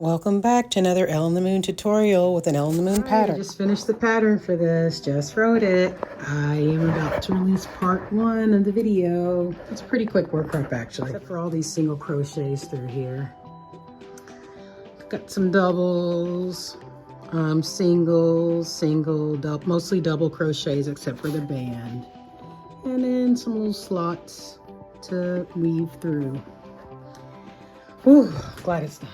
Welcome back to another Elle in the Moon tutorial with an Elle in the Moon pattern. I just finished the pattern for this, just wrote it. I am about to release part 1 of the video. It's a pretty quick workup actually, except for all these single crochets through here. Got some doubles, singles, mostly double crochets except for the band. And then some little slots to weave through. Whew, glad it's done.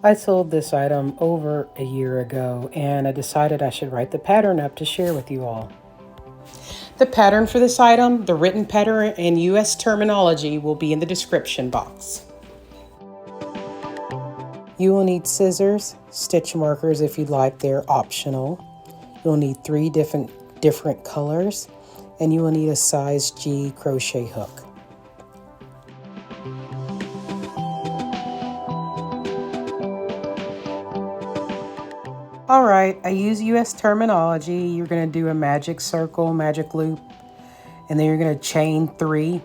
I sold this item over a year ago and I decided I should write the pattern up to share with you all. The pattern for this item, the written pattern and US terminology will be in the description box. You will need scissors, stitch markers if you'd like, they're optional. You'll need 3 different colors and you will need a size G crochet hook. All right, I use US terminology. You're going to do a magic circle, magic loop, and then you're going to chain 3. You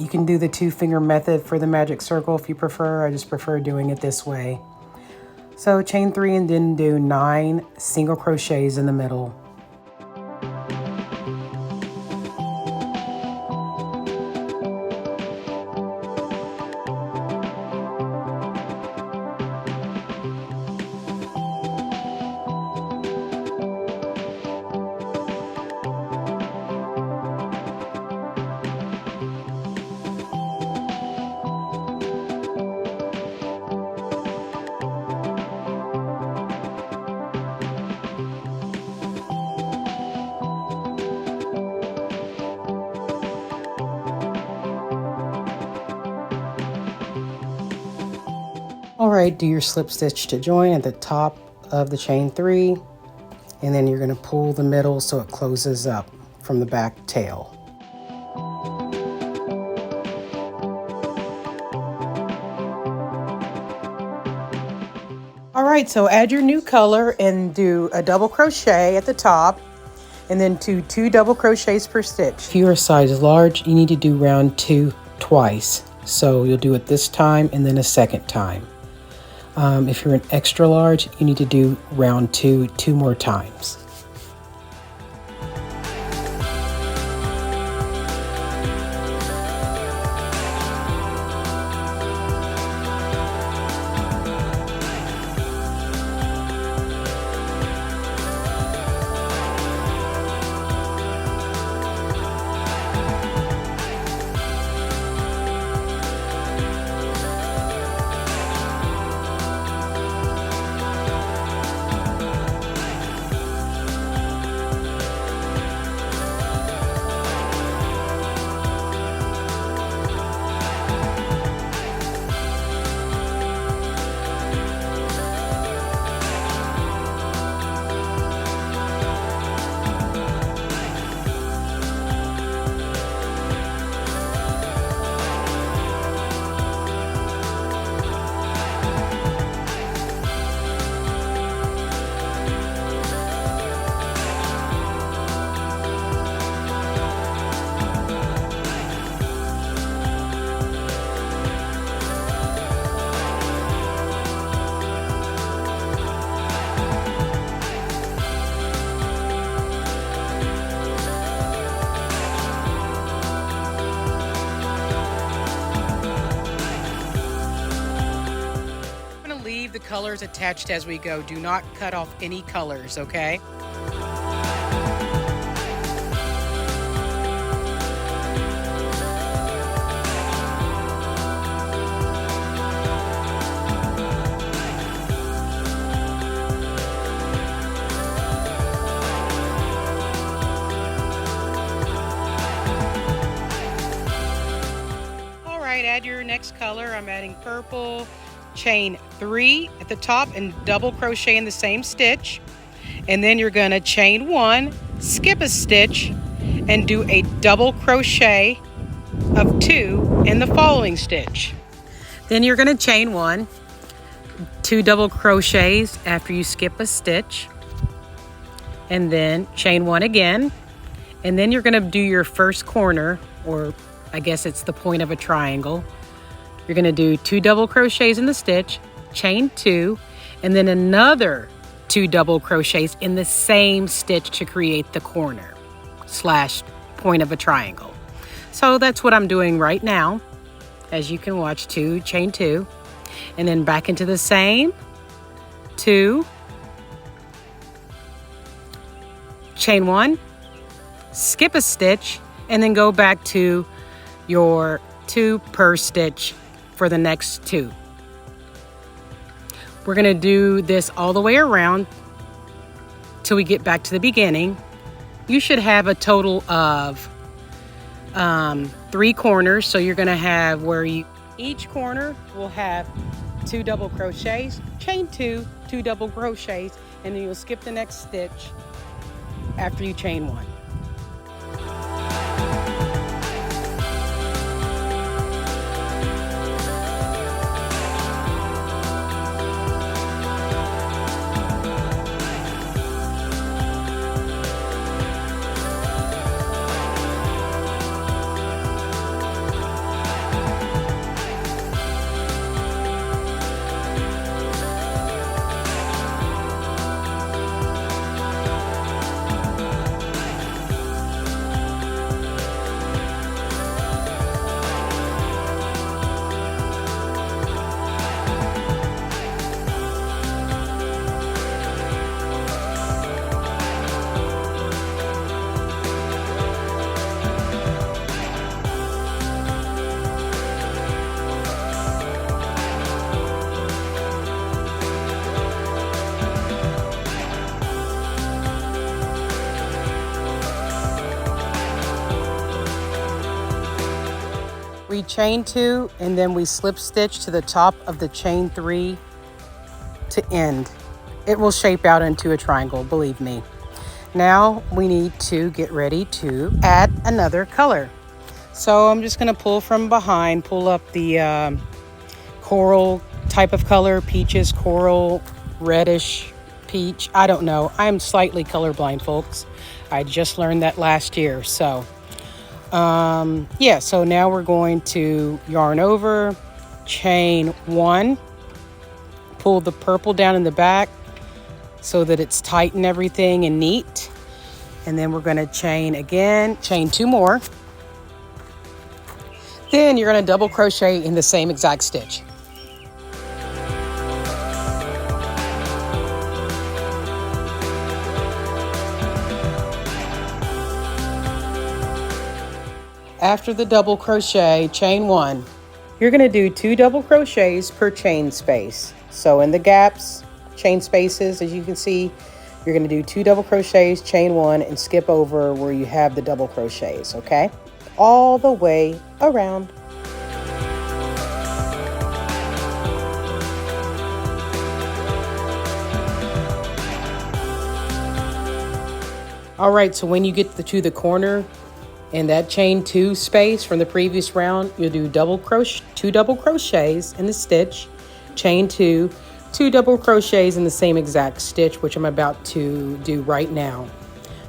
can do the 2-finger method for the magic circle if you prefer. I just prefer doing it this way. So chain 3 and then do 9 single crochets in the middle. All right, do your slip stitch to join at the top of the chain 3, and then you're going to pull the middle so it closes up from the back tail. All right, so add your new color and do a double crochet at the top, and then do 2 double crochets per stitch. If you're a size large, you need to do round 2 twice. So you'll do it this time and then a second time. If you're an extra large, you need to do round 2 more times. The colors attached as we go. Do not cut off any colors, okay? All right, add your next color. I'm adding purple. Chain 3 at the top and double crochet in the same stitch, and then you're going to chain 1, skip a stitch, and do a double crochet of 2 in the following stitch. Then you're going to chain 1, 2 double crochets after you skip a stitch, and then chain 1 again, and then you're going to do your first corner, or I guess it's the point of a triangle, You're going to do 2 double crochets in the stitch, chain 2, and then another 2 double crochets in the same stitch to create the corner slash point of a triangle. So that's what I'm doing right now. As you can watch, 2, chain 2, and then back into the same 2, chain 1, skip a stitch, and then go back to your 2 per stitch for the next 2. We're going to do this all the way around till we get back to the beginning. You should have a total of 3 corners. So you're going to have where each corner will have 2 double crochets, chain 2, 2 double crochets, and then you'll skip the next stitch after you chain 1. We chain 2 and then we slip stitch to the top of the chain 3 to end. It will shape out into a triangle, believe me. Now we need to get ready to add another color. So I'm just going to pull from behind, pull up the coral type of color, peaches, coral, reddish, peach. I don't know. I'm slightly colorblind, folks. I just learned that last year. So so now we're going to yarn over, chain 1, pull the purple down in the back so that it's tight and everything and neat. And then we're going to chain again, chain 2 more. Then you're going to double crochet in the same exact stitch. After the double crochet, chain 1, you're going to do 2 double crochets per chain space. So in the gaps, chain spaces, as you can see, you're going to do 2 double crochets, chain 1, and skip over where you have the double crochets, okay? All the way around. All right, so when you get to the corner, in that chain 2 space from the previous round, you'll do 2 double crochets in the stitch, chain 2, 2 double crochets in the same exact stitch, which I'm about to do right now.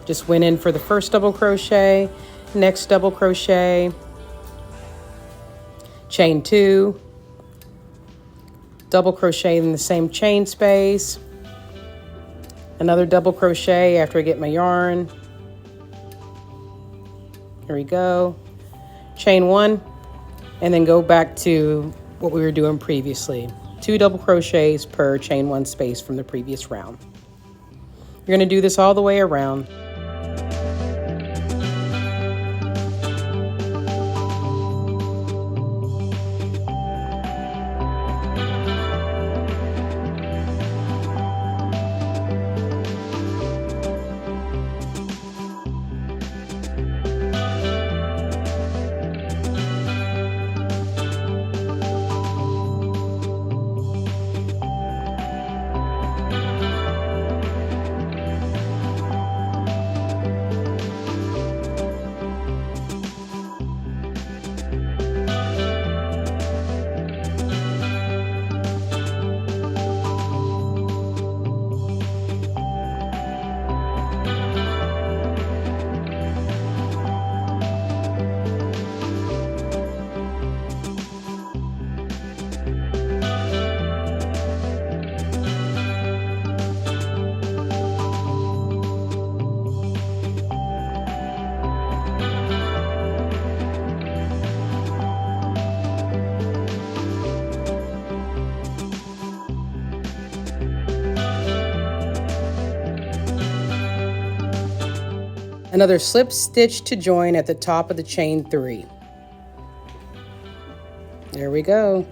Just went in for the first double crochet, next double crochet, chain 2, double crochet in the same chain space, another double crochet after I get my yarn. Here we go, chain 1, and then go back to what we were doing previously. 2 double crochets per chain 1 space from the previous round. You're going to do this all the way around. Another slip stitch to join at the top of the chain 3. There we go.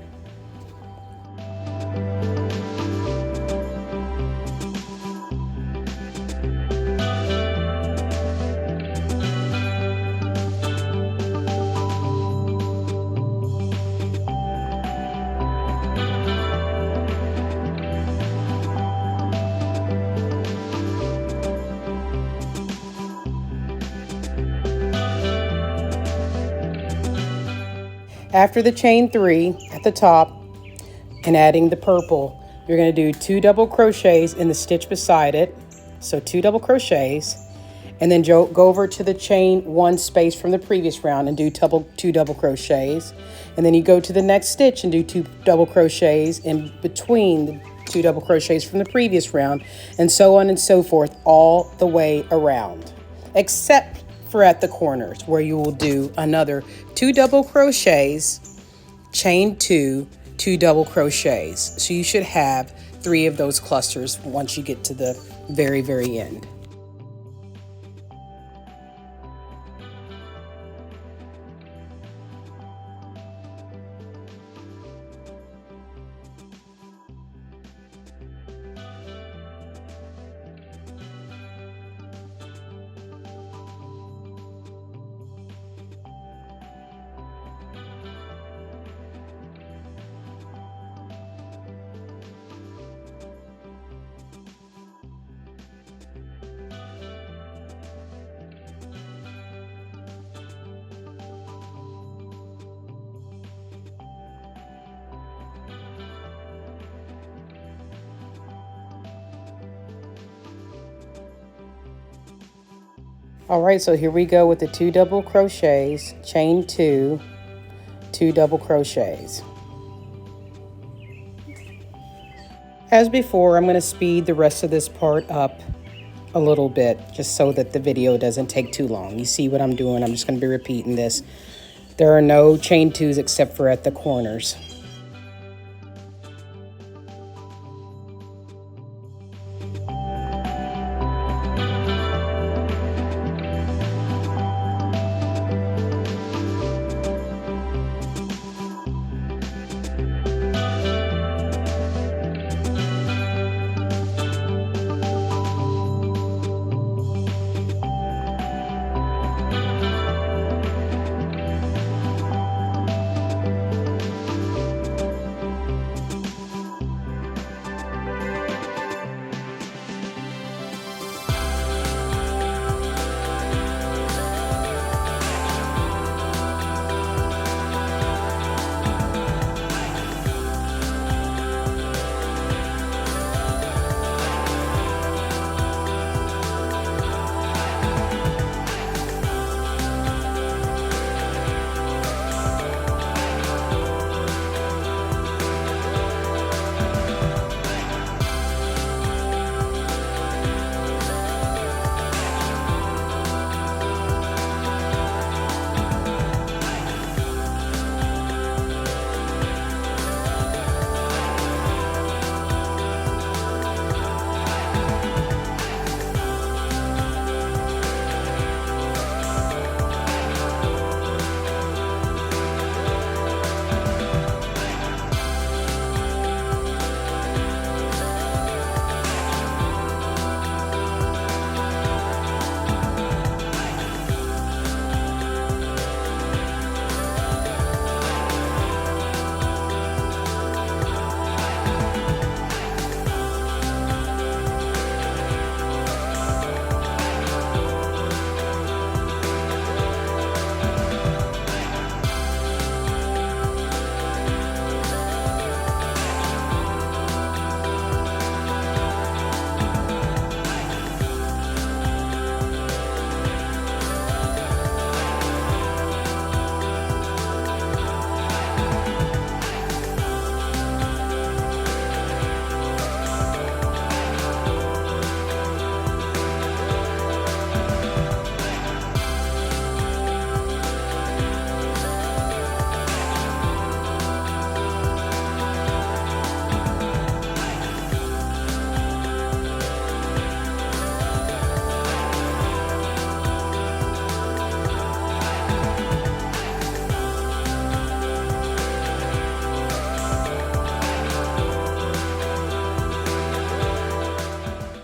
After the chain 3 at the top and adding the purple, you're going to do 2 double crochets in the stitch beside it. So 2 double crochets, and then go over to the chain 1 space from the previous round and do 2 double crochets. And then you go to the next stitch and do 2 double crochets in between the 2 double crochets from the previous round, and so on and so forth all the way around, except for at the corners where you will do another 2 double crochets, chain 2, 2 double crochets. So you should have 3 of those clusters once you get to the very, very end. All right, so here we go with the 2 double crochets, chain 2, 2 double crochets. As before, I'm going to speed the rest of this part up a little bit just so that the video doesn't take too long. You see what I'm doing? I'm just going to be repeating this. There are no chain 2s except for at the corners.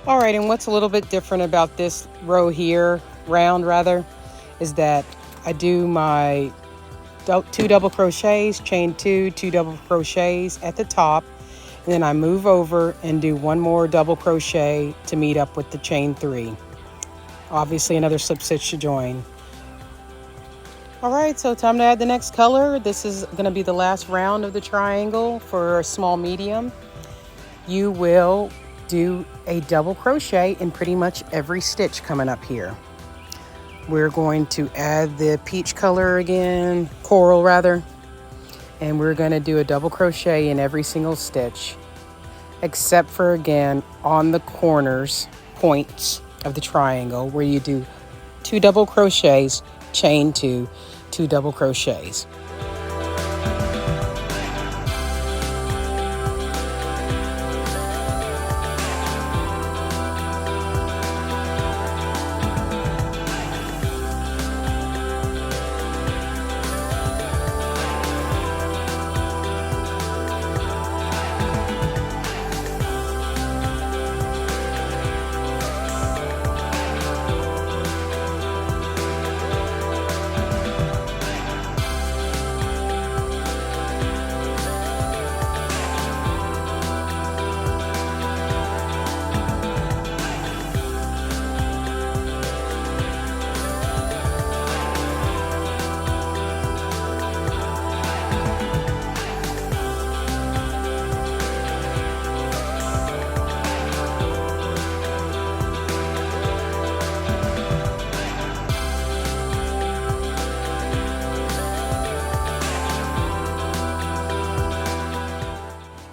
All right, and what's a little bit different about this row here, round rather, is that I do my 2 double crochets, chain 2, 2 double crochets at the top, and then I move over and do 1 more double crochet to meet up with the chain 3. Obviously another slip stitch to join. All right, so time to add the next color. This is going to be the last round of the triangle for a small medium. You will do a double crochet in pretty much every stitch coming up here. We're going to add the peach color again, coral rather, and we're going to do a double crochet in every single stitch, except for again on the corners, points of the triangle where you do 2 double crochets, chain 2, 2 double crochets.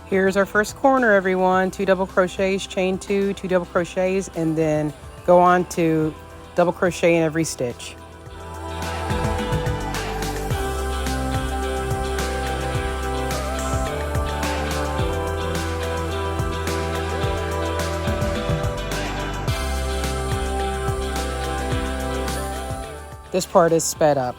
Here's our first corner, everyone. 2 double crochets, chain 2, 2 double crochets, and then go on to double crochet in every stitch. This part is sped up.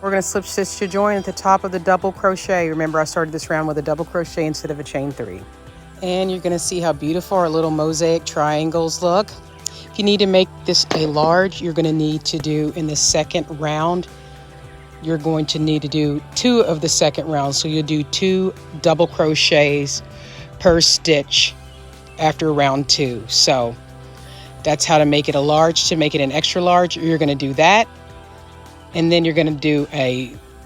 We're going to slip stitch to join at the top of the double crochet. Remember, I started this round with a double crochet instead of a chain 3. And you're going to see how beautiful our little mosaic triangles look. If you need to make this a large, you're going to need to do in the second round, you're going to need to do 2 of the second round. So you'll do 2 double crochets per stitch after round 2. So that's how to make it a large. To make it an extra large, you're going to do that. And then you're going to do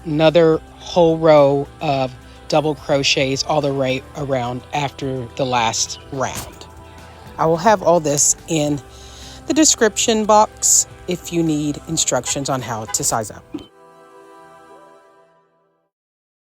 another whole row of double crochets all the way around after the last round. I will have all this in the description box if you need instructions on how to size up.